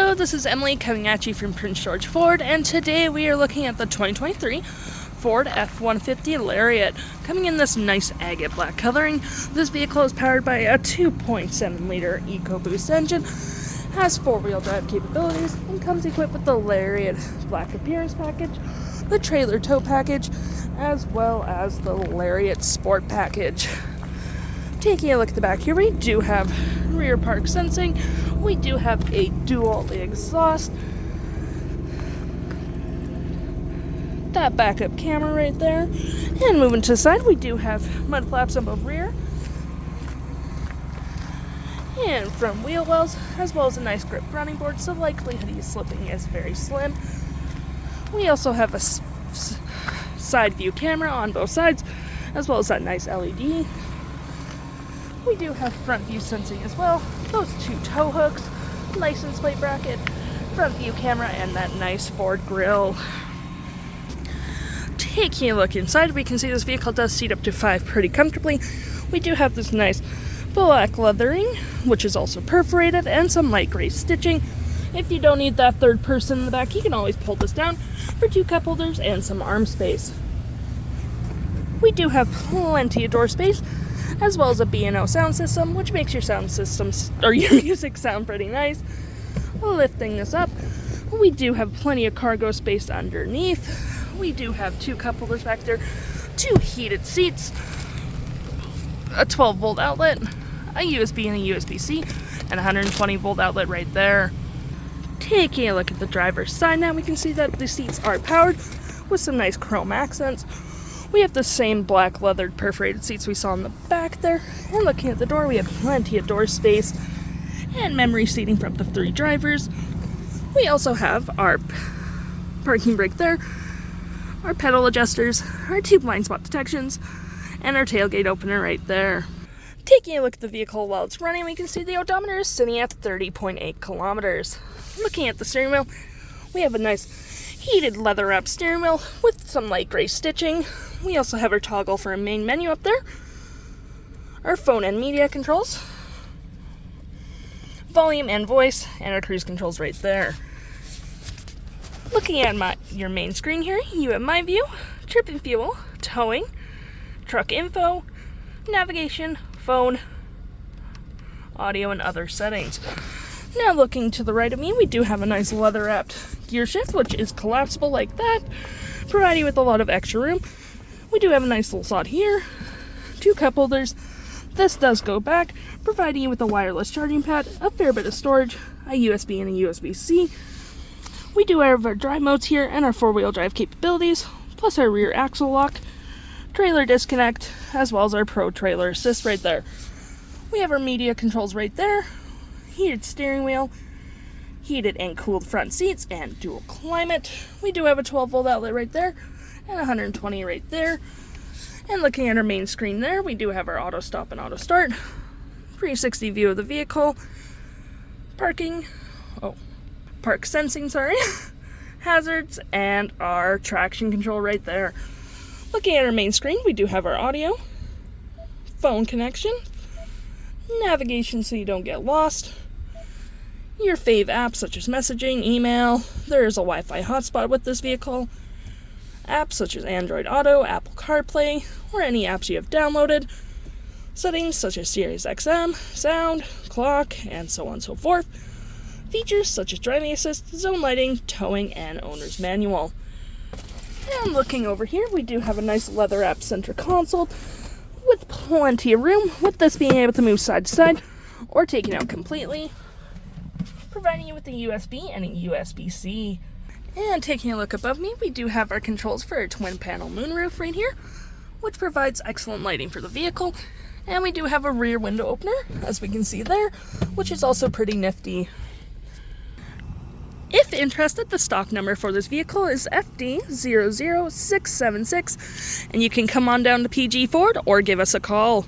Hello, this is Emily coming at you from Prince George Ford, and today we are looking at the 2023 Ford F-150 Lariat, coming in this nice agate black coloring. This vehicle is powered by a 2.7 liter EcoBoost engine, has four-wheel drive capabilities, and comes equipped with the Lariat Black Appearance Package, the Trailer Tow Package, as well as the Lariat Sport Package. Taking a look at the back here, we do have rear park sensing, we do have a dual exhaust, that backup camera right there, and moving to the side, we do have mud flaps on both rear and front wheel wells, as well as a nice grip running board, so the likelihood of you slipping is very slim. We also have a side view camera on both sides, as well as that nice LED. We do have front view sensing as well, those two tow hooks, license plate bracket, front view camera, and that nice Ford grille. Taking a look inside, we can see this vehicle does seat up to 5 pretty comfortably. We do have this nice black leathering, which is also perforated, and some light gray stitching. If you don't need that third person in the back, you can always pull this down for 2 cup holders and some arm space. We do have plenty of door space, as well as a B&O sound system, which makes your sound system or your music sound pretty nice. Lifting this up, we do have plenty of cargo space underneath. We do have 2 cup holders back there, 2 heated seats, a 12-volt outlet, a USB and a USB-C, and a 120-volt outlet right there. Taking a look at the driver's side now, we can see that the seats are powered with some nice chrome accents. We have the same black leathered perforated seats we saw in the back there. And looking at the door, we have plenty of door space and memory seating for up to 3 drivers. We also have our parking brake there, our pedal adjusters, our 2 blind spot detections, and our tailgate opener right there. Taking a look at the vehicle while it's running, we can see the odometer is sitting at 30.8 kilometers. Looking at the steering wheel, we have a nice heated leather wrapped steering wheel with some light gray stitching. We also have our toggle for a main menu up there, our phone and media controls, volume and voice, and our cruise controls right there. Looking at your main screen here, you have My View, Trip and Fuel, Towing, Truck Info, Navigation, Phone, Audio, and other settings. Now looking to the right of me, we do have a nice leather-wrapped gear shift, which is collapsible like that, providing you with a lot of extra room. We do have a nice little slot here, 2 cup holders. This does go back, providing you with a wireless charging pad, a fair bit of storage, a USB and a USB-C. We do have our drive modes here and our 4-wheel drive capabilities, plus our rear axle lock, trailer disconnect, as well as our Pro Trailer Assist right there. We have our media controls right there, heated steering wheel, heated and cooled front seats, and dual climate. We do have a 12-volt outlet right there, and 120 right there. And looking at our main screen there, we do have our auto stop and auto start, 360 view of the vehicle, park sensing, hazards, and our traction control right there. Looking at our main screen, we do have our audio, phone connection, navigation so you don't get lost, your fave apps such as messaging, email. There is a Wi-Fi hotspot with this vehicle, apps such as Android Auto, Apple CarPlay, or any apps you have downloaded, settings such as Sirius XM, sound, clock, and so on and so forth, features such as driving assist, zone lighting, towing, and owner's manual. And looking over here, we do have a nice leather-wrapped center console with plenty of room, with this being able to move side to side or taken out completely, providing you with a USB and a USB-C. And taking a look above me, we do have our controls for our twin-panel moonroof right here, which provides excellent lighting for the vehicle. And we do have a rear window opener, as we can see there, which is also pretty nifty. If interested, the stock number for this vehicle is FD00676, and you can come on down to PG Ford or give us a call.